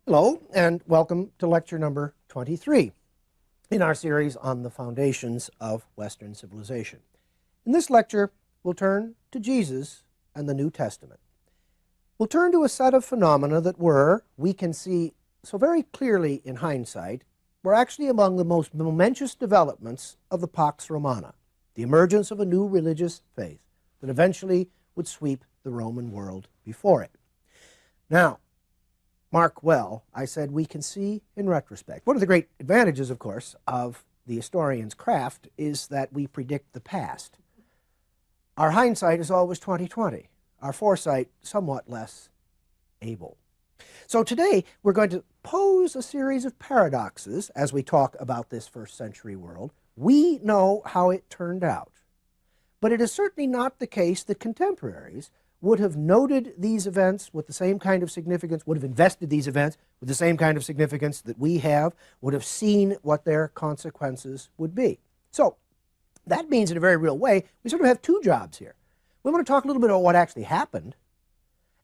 Hello, and welcome to lecture number 23 in our series on the foundations of Western civilization. In this lecture, we'll turn to Jesus and the New Testament. We'll turn to a set of phenomena that we can see so very clearly in hindsight, were actually among the most momentous developments of the Pax Romana, the emergence of a new religious faith that eventually would sweep the Roman world before it. Now, mark well, I said we can see in retrospect. One of the great advantages, of course, of the historian's craft is that we predict the past. Our hindsight is always 20/20. Our foresight somewhat less able. So today we're going to pose a series of paradoxes as we talk about this first century world. We know how it turned out, but it is certainly not the case that contemporaries would have noted these events with the same kind of significance, would have invested these events with the same kind of significance that we have, would have seen what their consequences would be. So that means, in a very real way, we sort of have two jobs here. We want to talk a little bit about what actually happened,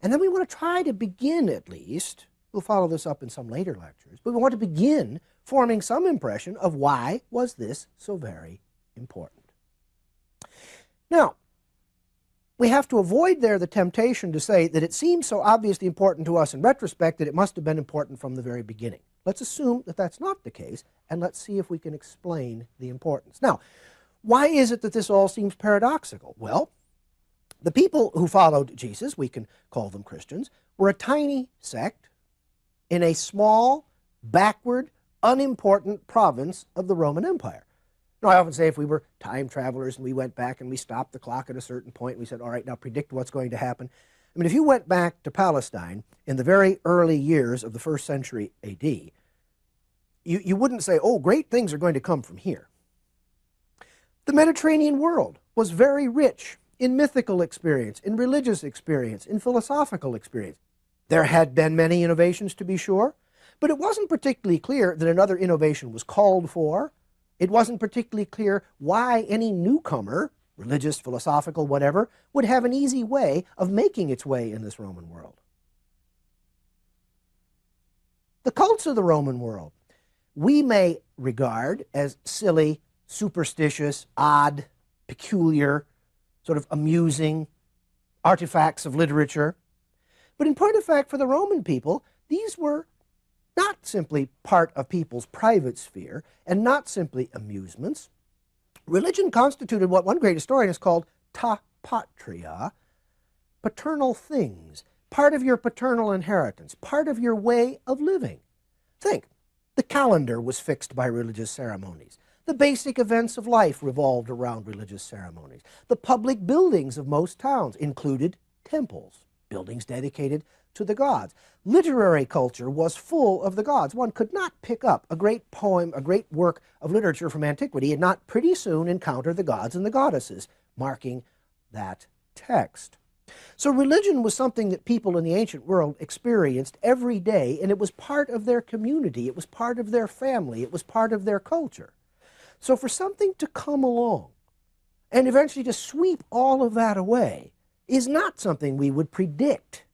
and then we want to try to begin, at least, we'll follow this up in some later lectures, but we want to begin forming some impression of why was this so very important. Now, we have to avoid there the temptation to say that it seems so obviously important to us in retrospect that it must have been important from the very beginning. Let's assume that that's not the case, and let's see if we can explain the importance. Now, why is it that this all seems paradoxical? Well, the people who followed Jesus, we can call them Christians, were a tiny sect in a small, backward, unimportant province of the Roman Empire. Now, I often say if we were time travelers and we went back and we stopped the clock at a certain point and we said, all right, now predict what's going to happen. I mean, if you went back to Palestine in the very early years of the first century AD, you wouldn't say, oh, great things are going to come from here. The Mediterranean world was very rich in mythical experience, in religious experience, in philosophical experience. There had been many innovations, to be sure, but it wasn't particularly clear that another innovation was called for. It wasn't particularly clear why any newcomer, religious, philosophical, whatever, would have an easy way of making its way in this Roman world. The cults of the Roman world we may regard as silly, superstitious, odd, peculiar, sort of amusing artifacts of literature. But in point of fact, for the Roman people, these were not simply part of people's private sphere and not simply amusements. Religion constituted what one great historian has called ta patria, paternal things, part of your paternal inheritance, part of your way of living. Think, the calendar was fixed by religious ceremonies. The basic events of life revolved around religious ceremonies. The public buildings of most towns included temples, buildings dedicated to the gods. Literary culture was full of the gods. One could not pick up a great poem, a great work of literature from antiquity and not pretty soon encounter the gods and the goddesses marking that text. So religion was something that people in the ancient world experienced every day, and it was part of their community, it was part of their family, it was part of their culture. So for something to come along and eventually to sweep all of that away is not something we would predict.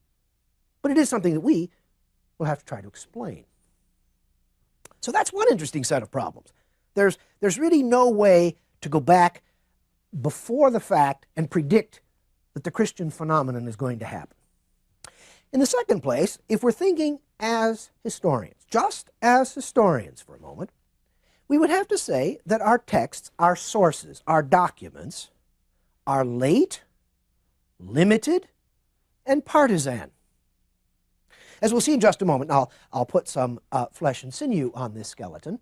But it is something that we will have to try to explain. So that's one interesting set of problems. There's really no way to go back before the fact and predict that the Christian phenomenon is going to happen. In the second place, if we're thinking as historians, just as historians for a moment, we would have to say that our texts, our sources, our documents are late, limited, and partisan. As we'll see in just a moment, I'll put some flesh and sinew on this skeleton.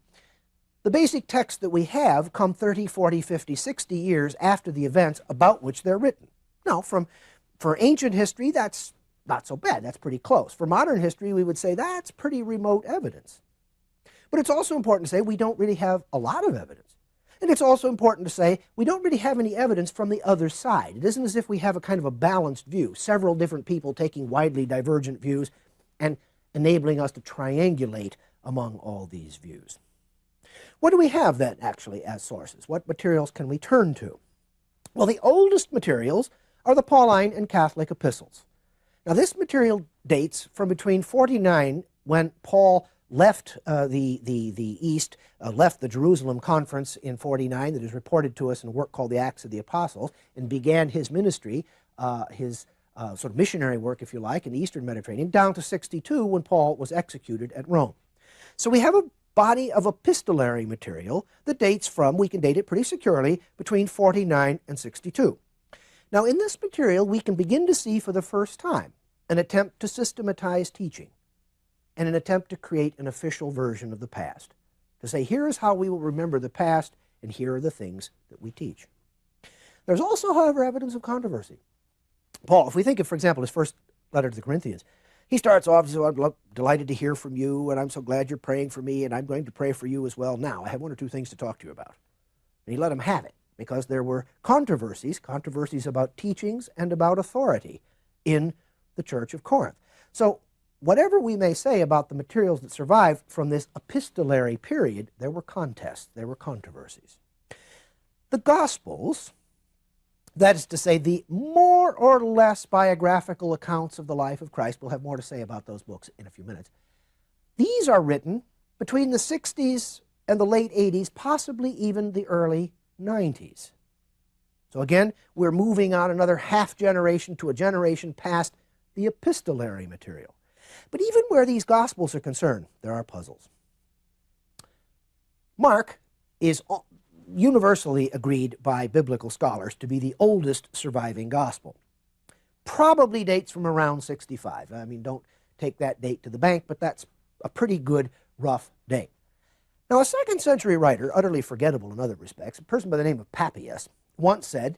The basic texts that we have come 30, 40, 50, 60 years after the events about which they're written. Now, for ancient history, that's not so bad. That's pretty close. For modern history, we would say that's pretty remote evidence. But it's also important to say we don't really have a lot of evidence. And it's also important to say we don't really have any evidence from the other side. It isn't as if we have a kind of a balanced view, several different people taking widely divergent views and enabling us to triangulate among all these views. What do we have then, actually, as sources? What materials can we turn to? Well, the oldest materials are the Pauline and Catholic epistles. Now, this material dates from between 49 when Paul left the East, left the Jerusalem conference in 49 that is reported to us in a work called the Acts of the Apostles, and began his ministry, his sort of missionary work, if you like, in the Eastern Mediterranean, down to 62 when Paul was executed at Rome. So we have a body of epistolary material that dates from, we can date it pretty securely, between 49 and 62. Now in this material we can begin to see for the first time an attempt to systematize teaching and an attempt to create an official version of the past, to say here is how we will remember the past and here are the things that we teach. There's also, however, evidence of controversy. Paul, if we think of, for example, his first letter to the Corinthians, he starts off, so I'm delighted to hear from you, and I'm so glad you're praying for me, and I'm going to pray for you as well. Now, I have one or two things to talk to you about. And he let him have it, because there were controversies about teachings and about authority in the Church of Corinth. So, whatever we may say about the materials that survived from this epistolary period, there were contests, there were controversies. The Gospels, that is to say, the more or less biographical accounts of the life of Christ, we'll have more to say about those books in a few minutes, these are written between the 60s and the late 80s, possibly even the early 90s. So again, we're moving on another half generation to a generation past the epistolary material. But even where these Gospels are concerned, there are puzzles. Mark is universally agreed by biblical scholars to be the oldest surviving gospel. Probably dates from around 65. I mean, don't take that date to the bank, but that's a pretty good rough date. Now, a second century writer, utterly forgettable in other respects, a person by the name of Papias, once said,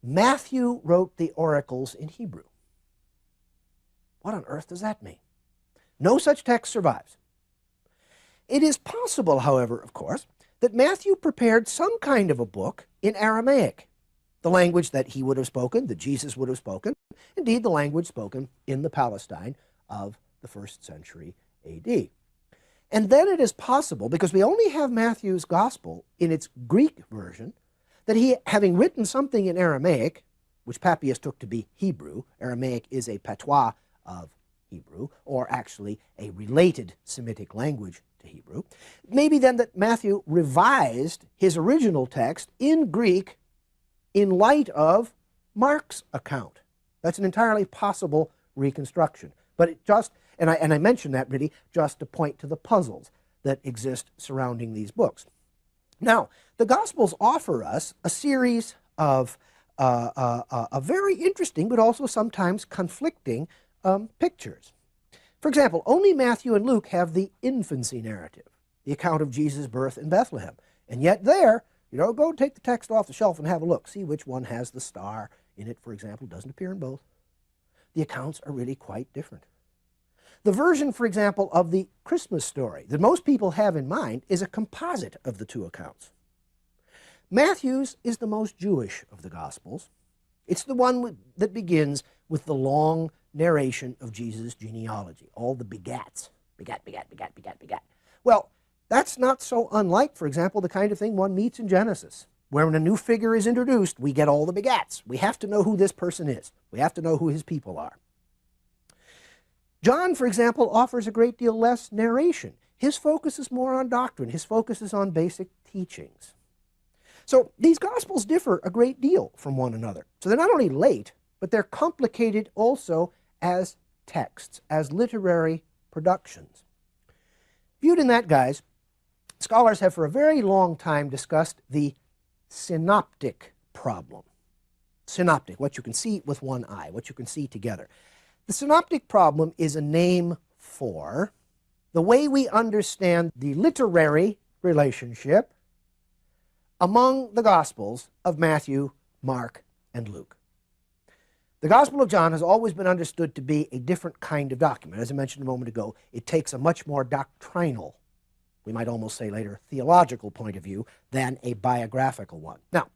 Matthew wrote the oracles in Hebrew. What on earth does that mean? No such text survives. It is possible, however, of course, that Matthew prepared some kind of a book in Aramaic, the language that he would have spoken, that Jesus would have spoken, indeed the language spoken in the Palestine of the first century A.D. And then it is possible, because we only have Matthew's gospel in its Greek version, that he, having written something in Aramaic, which Papias took to be Hebrew, Aramaic is a patois of Hebrew, or actually a related Semitic language to Hebrew, maybe then that Matthew revised his original text in Greek in light of Mark's account. That's an entirely possible reconstruction. But it just, and I mention that really just to point to the puzzles that exist surrounding these books. Now, the Gospels offer us a series of very interesting but also sometimes conflicting pictures. For example, only Matthew and Luke have the infancy narrative, the account of Jesus' birth in Bethlehem. And yet there, go take the text off the shelf and have a look. See which one has the star in it, for example. Doesn't appear in both. The accounts are really quite different. The version, for example, of the Christmas story that most people have in mind is a composite of the two accounts. Matthew's is the most Jewish of the Gospels. It's the one that begins with the long narration of Jesus' genealogy, all the begats, begat, begat, begat, begat, begat. Well, that's not so unlike, for example, the kind of thing one meets in Genesis, where when a new figure is introduced, we get all the begats. We have to know who this person is. We have to know who his people are. John, for example, offers a great deal less narration. His focus is more on doctrine. His focus is on basic teachings. So these Gospels differ a great deal from one another. So they're not only late, but they're complicated also as texts, as literary productions. Viewed in that guise, scholars have for a very long time discussed the synoptic problem. Synoptic, what you can see with one eye, what you can see together. The synoptic problem is a name for the way we understand the literary relationship among the Gospels of Matthew, Mark, and Luke. The Gospel of John has always been understood to be a different kind of document. As I mentioned a moment ago, it takes a much more doctrinal, we might almost say later, theological point of view than a biographical one. Now,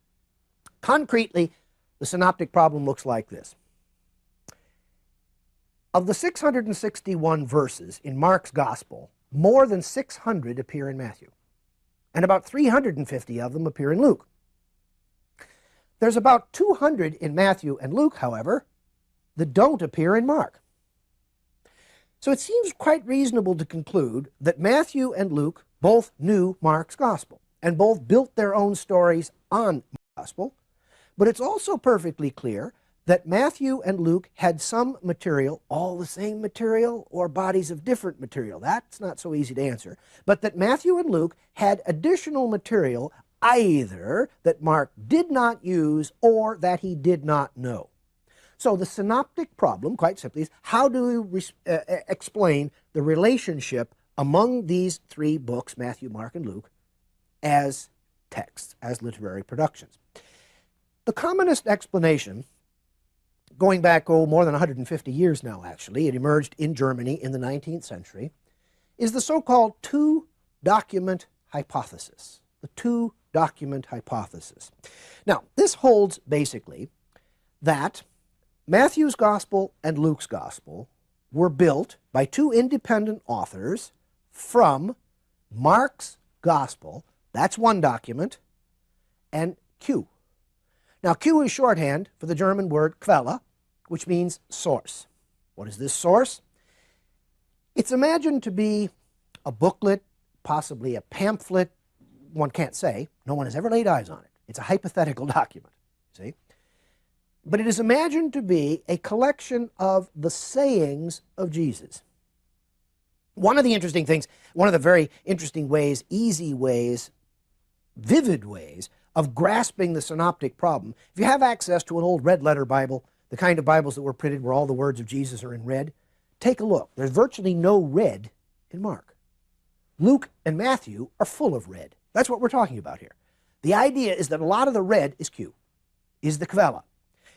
concretely, the synoptic problem looks like this. Of the 661 verses in Mark's Gospel, more than 600 appear in Matthew, and about 350 of them appear in Luke. There's about 200 in Matthew and Luke, however, that don't appear in Mark. So it seems quite reasonable to conclude that Matthew and Luke both knew Mark's gospel and both built their own stories on the gospel, but it's also perfectly clear that Matthew and Luke had some material, all the same material, or bodies of different material. That's not so easy to answer. But that Matthew and Luke had additional material either that Mark did not use or that he did not know. So the synoptic problem, quite simply, is how do we explain the relationship among these three books, Matthew, Mark, and Luke, as texts, as literary productions? The commonest explanation, going back, more than 150 years now, actually, it emerged in Germany in the 19th century, is the so-called two-document hypothesis. The two-document hypothesis. Now, this holds basically that Matthew's gospel and Luke's gospel were built by two independent authors from Mark's gospel, that's one document, and Q. Now, Q is shorthand for the German word Quelle, which means source. What is this source? It's imagined to be a booklet, possibly a pamphlet. One can't say. No one has ever laid eyes on it. It's a hypothetical document, see? But it is imagined to be a collection of the sayings of Jesus. One of the interesting things, one of the very interesting ways, easy ways, vivid ways of grasping the synoptic problem, if you have access to an old red letter Bible, the kind of Bibles that were printed where all the words of Jesus are in red, take a look. There's virtually no red in Mark. Luke and Matthew are full of red. That's what we're talking about here. The idea is that a lot of the red is Q, is the Quelle.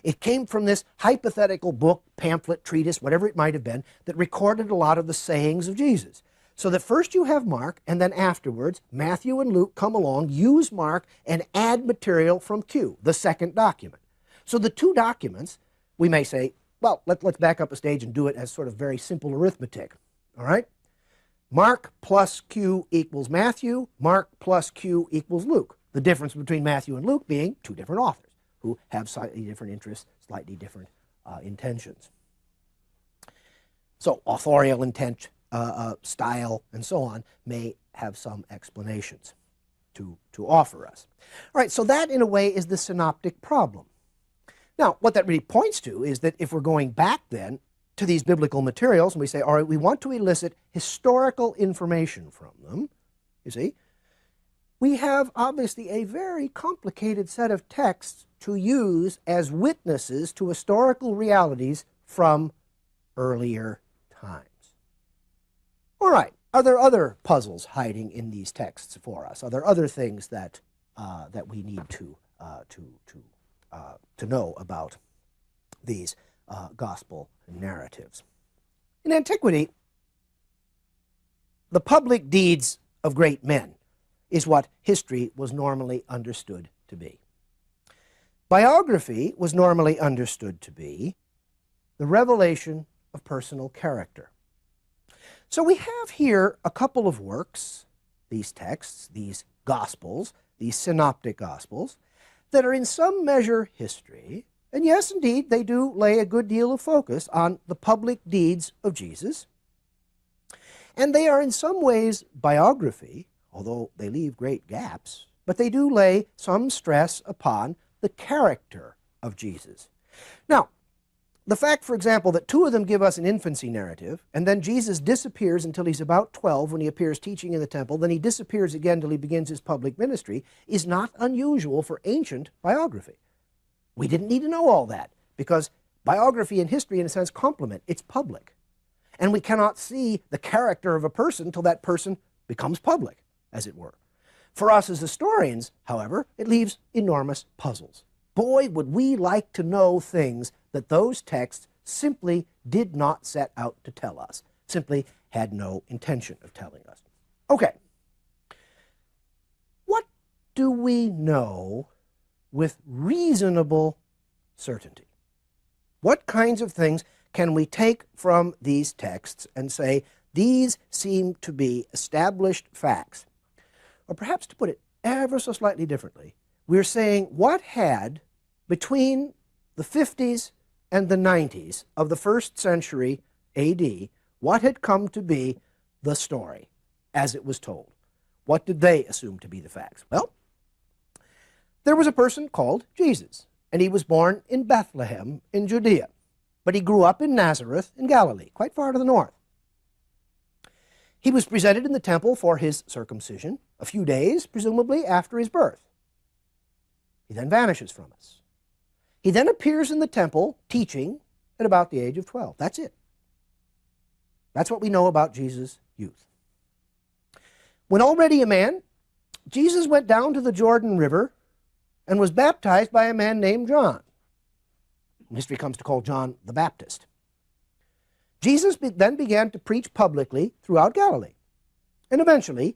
It came from this hypothetical book, pamphlet, treatise, whatever it might have been, that recorded a lot of the sayings of Jesus. So that first you have Mark, and then afterwards, Matthew and Luke come along, use Mark, and add material from Q, the second document. So the two documents, we may say, well, let's back up a stage and do it as sort of very simple arithmetic, all right? Mark plus Q equals Matthew, Mark plus Q equals Luke. The difference between Matthew and Luke being two different authors who have slightly different interests, slightly different intentions. So authorial intent, style, and so on may have some explanations to offer us. All right, so that in a way is the synoptic problem. Now, what that really points to is that if we're going back then to these biblical materials and we say, all right, we want to elicit historical information from them, you see, we have obviously a very complicated set of texts to use as witnesses to historical realities from earlier times. All right, are there other puzzles hiding in these texts for us? Are there other things that we need to know about these gospel narratives? In antiquity, the public deeds of great men is what history was normally understood to be. Biography was normally understood to be the revelation of personal character. So we have here a couple of works, these texts, these gospels, these synoptic gospels, that are in some measure history, and yes, indeed, they do lay a good deal of focus on the public deeds of Jesus, and they are in some ways biography, although they leave great gaps, but they do lay some stress upon the character of Jesus. Now, the fact, for example, that two of them give us an infancy narrative, and then Jesus disappears until he's about 12 when he appears teaching in the temple, then he disappears again until he begins his public ministry, is not unusual for ancient biography. We didn't need to know all that, because biography and history, in a sense, complement. It's public. And we cannot see the character of a person until that person becomes public, as it were. For us as historians, however, it leaves enormous puzzles. Boy, would we like to know things that those texts simply did not set out to tell us, simply had no intention of telling us. Okay, what do we know with reasonable certainty? What kinds of things can we take from these texts and say, these seem to be established facts? Or perhaps to put it ever so slightly differently, we're saying what had, between the 50s and the 90s of the first century AD, what had come to be the story as it was told. What did they assume to be the facts? Well, there was a person called Jesus, and he was born in Bethlehem in Judea, but he grew up in Nazareth in Galilee, quite far to the north. He was presented in the temple for his circumcision a few days, presumably, after his birth. He then vanishes from us. He then appears in the temple teaching at about the age of 12. That's it. That's what we know about Jesus' youth. When already a man, Jesus went down to the Jordan River and was baptized by a man named John. History comes to call John the Baptist. Jesus then began to preach publicly throughout Galilee. And eventually,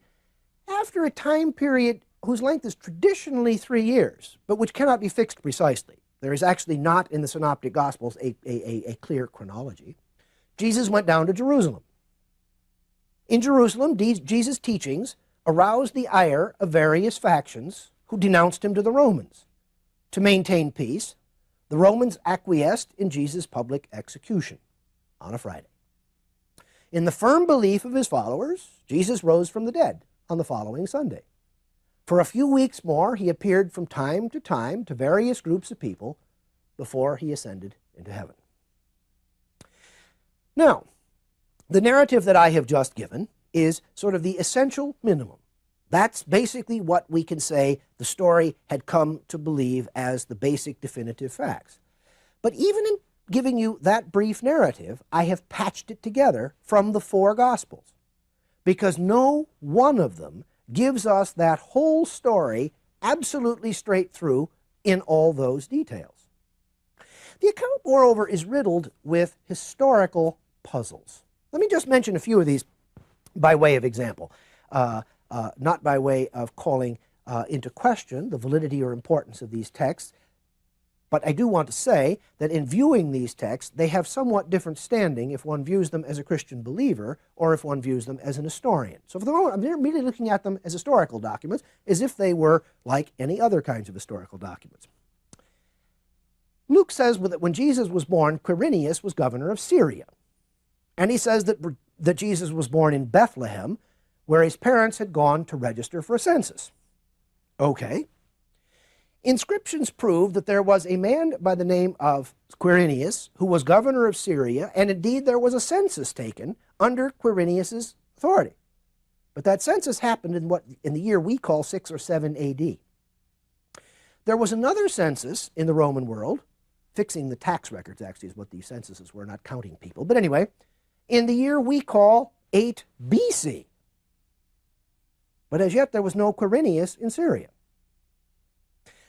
after a time period whose length is traditionally 3 years, but which cannot be fixed precisely, there is actually not in the Synoptic Gospels a clear chronology, Jesus went down to Jerusalem. In Jerusalem, Jesus' teachings aroused the ire of various factions who denounced him to the Romans. To maintain peace, the Romans acquiesced in Jesus' public execution on a Friday. In the firm belief of his followers, Jesus rose from the dead on the following Sunday. For a few weeks more, he appeared from time to various groups of people before he ascended into heaven. Now, the narrative that I have just given is sort of the essential minimum. That's basically what we can say the story had come to believe as the basic definitive facts. But even in giving you that brief narrative, I have patched it together from the 4 Gospels, because no one of them gives us that whole story absolutely straight through in all those details. The account, moreover, is riddled with historical puzzles. Let me just mention a few of these by way of example, not by way of calling into question the validity or importance of these texts, but I do want to say that in viewing these texts, they have somewhat different standing if one views them as a Christian believer or if one views them as an historian. So for the moment, I'm merely looking at them as historical documents, as if they were like any other kinds of historical documents. Luke says that when Jesus was born, Quirinius was governor of Syria. And he says that Jesus was born in Bethlehem, where his parents had gone to register for a census. Okay. Inscriptions prove that there was a man by the name of Quirinius who was governor of Syria, and indeed there was a census taken under Quirinius's authority. But that census happened in the year we call 6 or 7 AD. There was another census in the Roman world, fixing the tax records actually is what these censuses were, not counting people. But anyway, in the year we call 8 BC. But as yet there was no Quirinius in Syria.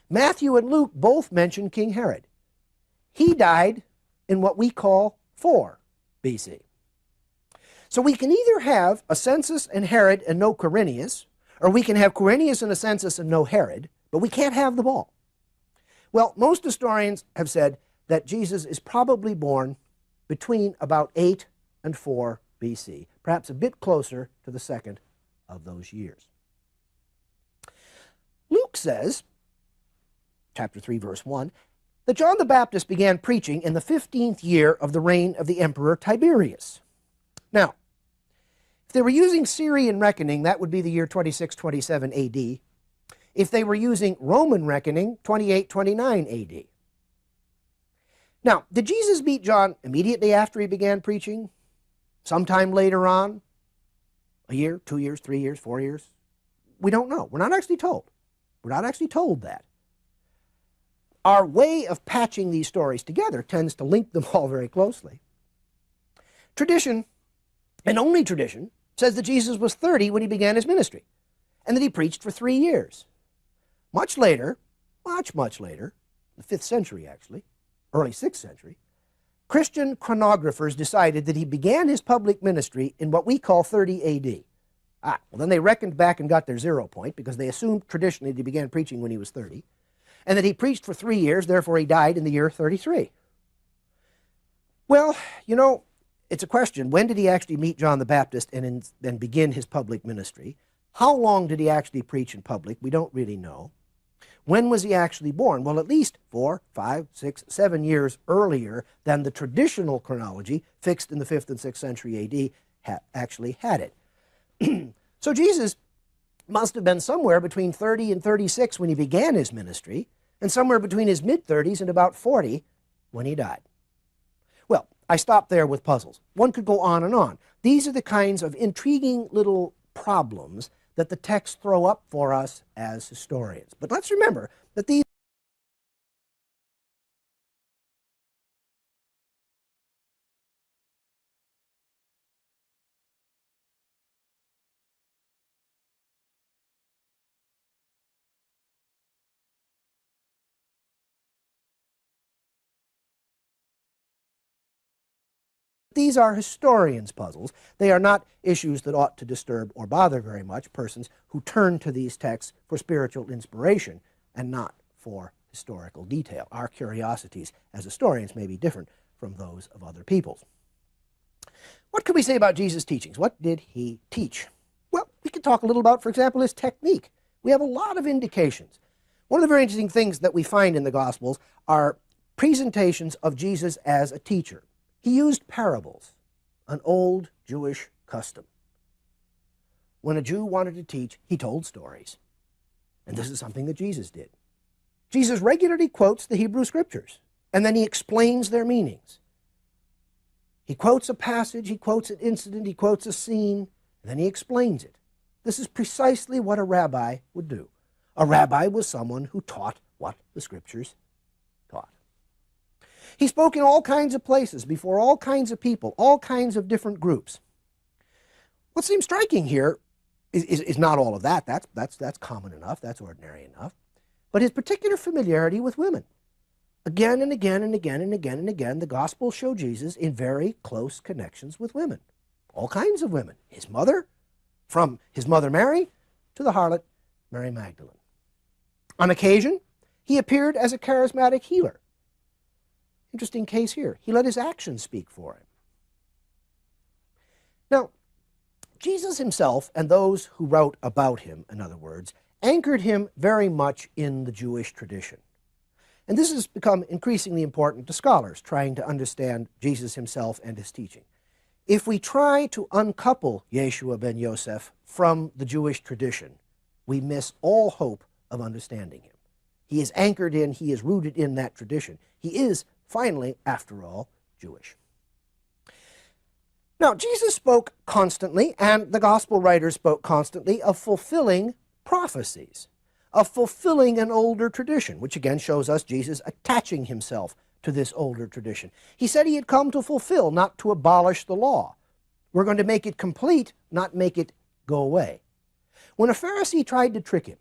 Matthew and Luke both mention King Herod. He died in what we call 4 BC. So we can either have a census and Herod and no Quirinius, or we can have Quirinius and a census and no Herod, but we can't have them all. Well, most historians have said that Jesus is probably born between about 8 and 4 BC, perhaps a bit closer to the second of those years. Luke says, chapter 3, verse 1, that John the Baptist began preaching in the 15th year of the reign of the Emperor Tiberius. Now, if they were using Syrian reckoning, that would be the year 2627 AD. If they were using Roman reckoning, 2829 AD. Now, did Jesus meet John immediately after he began preaching? Sometime later on? A year, 2 years, 3 years, 4 years? We don't know. We're not actually told. We're not actually told that. Our way of patching these stories together tends to link them all very closely. Tradition, and only tradition, says that Jesus was 30 when he began his ministry, and that he preached for 3 years. Much later, much later, the 5th century actually, early 6th century, Christian chronographers decided that he began his public ministry in what we call 30 AD. Well, then they reckoned back and got their 0 point because they assumed traditionally that he began preaching when he was 30, and that he preached for 3 years, therefore he died in the year 33. Well, you know, it's a question. When did he actually meet John the Baptist and then begin his public ministry? How long did he actually preach in public? We don't really know. When was he actually born? Well, at least 4, 5, 6, 7 years earlier than the traditional chronology fixed in the 5th and 6th century AD actually had it. So Jesus must have been somewhere between 30 and 36 when he began his ministry, and somewhere between his mid-30s and about 40 when he died. Well, I stopped there with puzzles. One could go on and on. These are the kinds of intriguing little problems that the texts throw up for us as historians. But let's remember that these are historians' puzzles. They are not issues that ought to disturb or bother very much persons who turn to these texts for spiritual inspiration and not for historical detail. Our curiosities as historians may be different from those of other peoples. What could we say about Jesus' teachings? What did he teach? Well, we could talk a little about, for example, his technique. We have a lot of indications. One of the very interesting things that we find in the Gospels are presentations of Jesus as a teacher. He used parables, an old Jewish custom. When a Jew wanted to teach, he told stories. And this is something that Jesus did. Jesus regularly quotes the Hebrew Scriptures, and then he explains their meanings. He quotes a passage, he quotes an incident, he quotes a scene, and then he explains it. This is precisely what a rabbi would do. A rabbi was someone who taught what the Scriptures taught. He spoke in all kinds of places, before all kinds of people, all kinds of different groups. What seems striking here is not all of that. That's common enough. That's ordinary enough. But his particular familiarity with women. Again and again and again and again and again, the Gospels show Jesus in very close connections with women. All kinds of women. His mother, from his mother Mary to the harlot Mary Magdalene. On occasion, he appeared as a charismatic healer. Interesting case here. He let his actions speak for him. Now, Jesus himself and those who wrote about him, in other words, anchored him very much in the Jewish tradition. And this has become increasingly important to scholars trying to understand Jesus himself and his teaching. If we try to uncouple Yeshua ben Yosef from the Jewish tradition, we miss all hope of understanding him. He is anchored in, he is rooted in that tradition. He is, finally, after all, Jewish. Now, Jesus spoke constantly, and the gospel writers spoke constantly, of fulfilling prophecies, of fulfilling an older tradition, which again shows us Jesus attaching himself to this older tradition. He said he had come to fulfill, not to abolish the law. We're going to make it complete, not make it go away. When a Pharisee tried to trick him,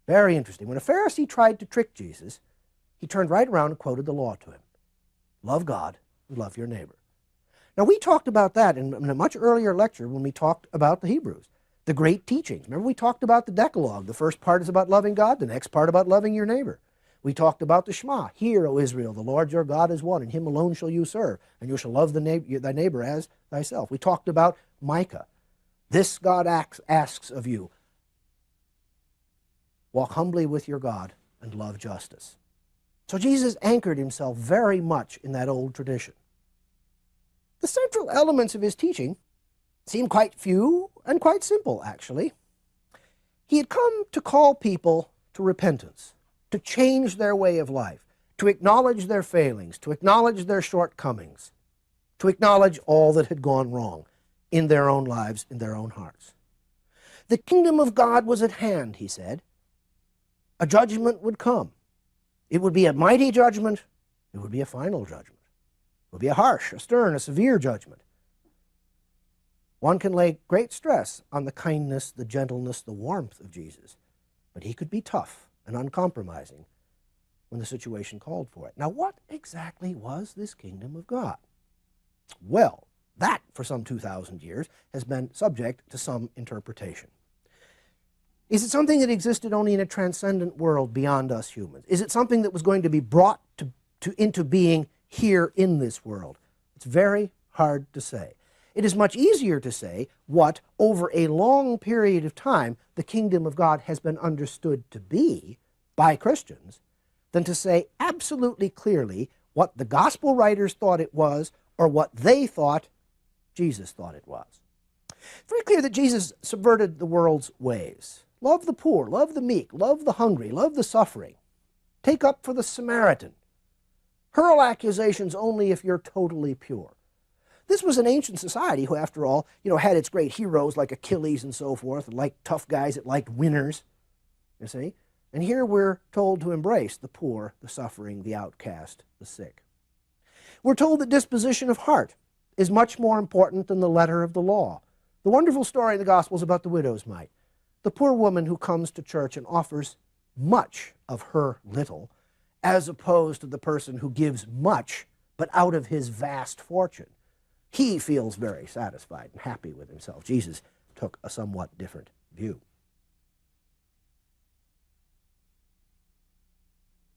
very interesting, when a Pharisee tried to trick Jesus, he turned right around and quoted the law to him. Love God and love your neighbor. Now, we talked about that in a much earlier lecture when we talked about the Hebrews, the great teachings. Remember, we talked about the Decalogue. The first part is about loving God, the next part about loving your neighbor. We talked about the Shema. Hear, O Israel, the Lord your God is one, and him alone shall you serve, and you shall love thy neighbor as thyself. We talked about Micah. This God asks of you. Walk humbly with your God and love justice. So Jesus anchored himself very much in that old tradition. The central elements of his teaching seem quite few and quite simple, actually. He had come to call people to repentance, to change their way of life, to acknowledge their failings, to acknowledge their shortcomings, to acknowledge all that had gone wrong in their own lives, in their own hearts. The kingdom of God was at hand, he said. A judgment would come. It would be a mighty judgment. It would be a final judgment. It would be a harsh, a stern, a severe judgment. One can lay great stress on the kindness, the gentleness, the warmth of Jesus, but he could be tough and uncompromising when the situation called for it. Now, what exactly was this kingdom of God? Well, that, for some 2,000 years, has been subject to some interpretation. Is it something that existed only in a transcendent world beyond us humans? Is it something that was going to be brought into being here in this world? It's very hard to say. It is much easier to say what, over a long period of time, the kingdom of God has been understood to be by Christians than to say absolutely clearly what the gospel writers thought it was or what they thought Jesus thought it was. It's very clear that Jesus subverted the world's ways. Love the poor, love the meek, love the hungry, love the suffering. Take up for the Samaritan. Hurl accusations only if you're totally pure. This was an ancient society who, after all, had its great heroes like Achilles and so forth, and liked tough guys that liked winners, you see. And here we're told to embrace the poor, the suffering, the outcast, the sick. We're told that disposition of heart is much more important than the letter of the law. The wonderful story in the Gospels about the widow's mite, the poor woman who comes to church and offers much of her little, as opposed to the person who gives much, but out of his vast fortune. He feels very satisfied and happy with himself. Jesus took a somewhat different view.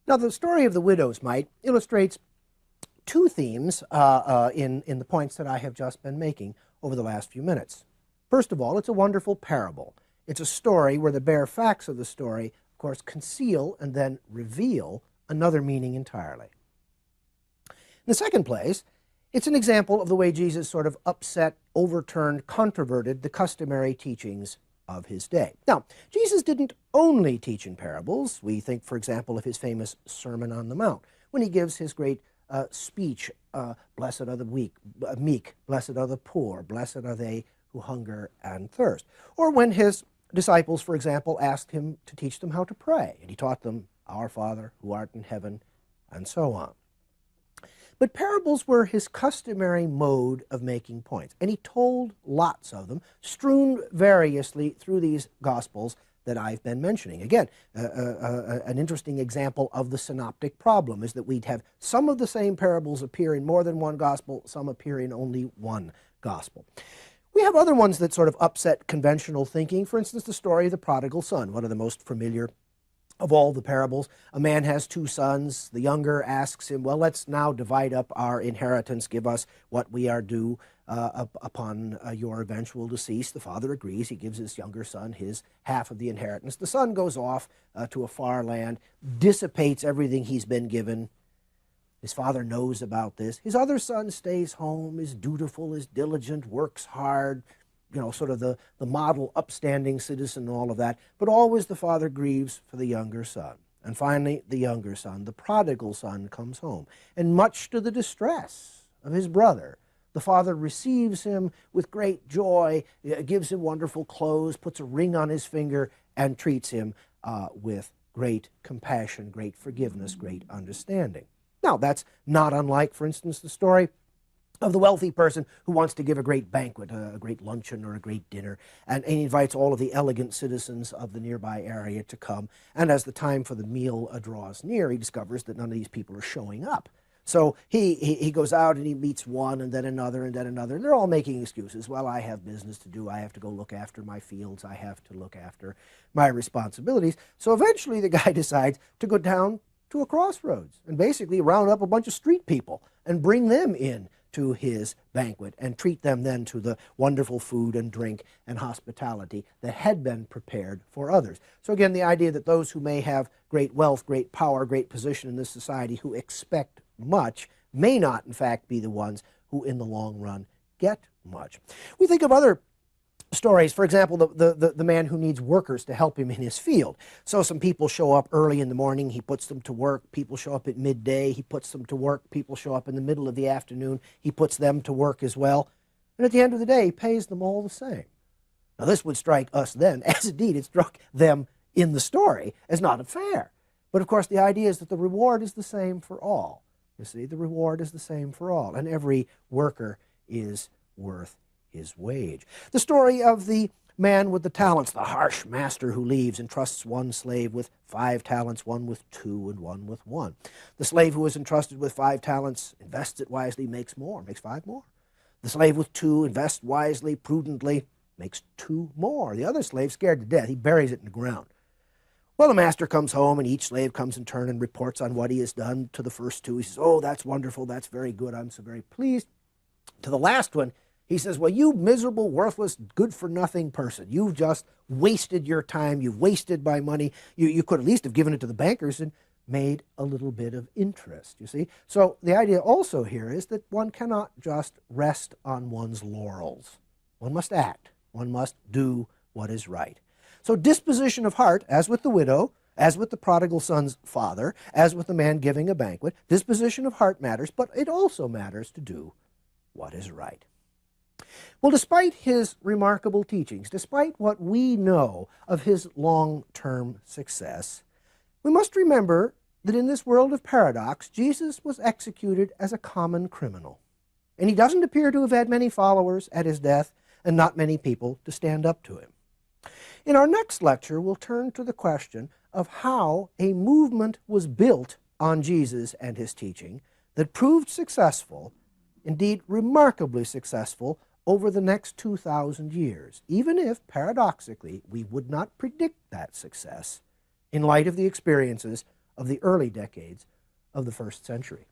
Now, the story of the widow's mite illustrates two themes in the points that I have just been making over the last few minutes. First of all, it's a wonderful parable. It's a story where the bare facts of the story, of course, conceal and then reveal another meaning entirely. In the second place, it's an example of the way Jesus sort of upset, overturned, controverted the customary teachings of his day. Now, Jesus didn't only teach in parables. We think, for example, of his famous Sermon on the Mount, when he gives his great speech, blessed are the meek, blessed are the poor, blessed are they who hunger and thirst. Or when his disciples, for example, asked him to teach them how to pray, and he taught them, Our Father, who art in heaven, and so on. But parables were his customary mode of making points, and he told lots of them, strewn variously through these Gospels that I've been mentioning. Again, an interesting example of the synoptic problem is that we'd have some of the same parables appear in more than one Gospel, some appear in only one Gospel. We have other ones that sort of upset conventional thinking. For instance, the story of the prodigal son, one of the most familiar of all the parables. A man has two sons. The younger asks him, well, let's now divide up our inheritance. Give us what we are due upon your eventual decease. The father agrees. He gives his younger son his half of the inheritance. The son goes off to a far land, dissipates everything he's been given. His father knows about this. His other son stays home, is dutiful, is diligent, works hard, sort of the model upstanding citizen and all of that. But always the father grieves for the younger son. And finally, the younger son, the prodigal son, comes home. And much to the distress of his brother, the father receives him with great joy, gives him wonderful clothes, puts a ring on his finger, and treats him with great compassion, great forgiveness, great understanding. Now, that's not unlike, for instance, the story of the wealthy person who wants to give a great banquet, a great luncheon or a great dinner, and he invites all of the elegant citizens of the nearby area to come. And as the time for the meal draws near, he discovers that none of these people are showing up. So he goes out and he meets one and then another and then another. And they're all making excuses. Well, I have business to do. I have to go look after my fields. I have to look after my responsibilities. So eventually the guy decides to go down to a crossroads and basically round up a bunch of street people and bring them in to his banquet and treat them then to the wonderful food and drink and hospitality that had been prepared for others. So again, the idea that those who may have great wealth, great power, great position in this society who expect much may not, in fact, be the ones who in the long run get much. We think of other stories, for example, the man who needs workers to help him in his field. So some people show up early in the morning, he puts them to work. People show up at midday, he puts them to work. People show up in the middle of the afternoon, he puts them to work as well. And at the end of the day, he pays them all the same. Now this would strike us then, as indeed it struck them in the story, as not fair. But of course the idea is that the reward is the same for all. You see, the reward is the same for all, and every worker is worth his wage. The story of the man with the talents, the harsh master who leaves and trusts one slave with 5 talents, one with 2, and one with 1. The slave who is entrusted with 5 talents invests it wisely, makes 5 more. The slave with 2 invests wisely, prudently, makes 2 more. The other slave, scared to death, he buries it in the ground. Well, the master comes home, and each slave comes in turn and reports on what he has done to the first 2. He says, oh, that's wonderful, that's very good, I'm so very pleased. To the last one, He says, well, you miserable, worthless, good-for-nothing person. You've just wasted your time. You've wasted my money. You could at least have given it to the bankers and made a little bit of interest, you see. So the idea also here is that one cannot just rest on one's laurels. One must act. One must do what is right. So disposition of heart, as with the widow, as with the prodigal son's father, as with the man giving a banquet, disposition of heart matters, but it also matters to do what is right. Well, despite his remarkable teachings, despite what we know of his long-term success, we must remember that in this world of paradox, Jesus was executed as a common criminal. And he doesn't appear to have had many followers at his death and not many people to stand up to him. In our next lecture, we'll turn to the question of how a movement was built on Jesus and his teaching that proved successful, indeed remarkably successful, over the next 2,000 years, even if, paradoxically, we would not predict that success in light of the experiences of the early decades of the first century.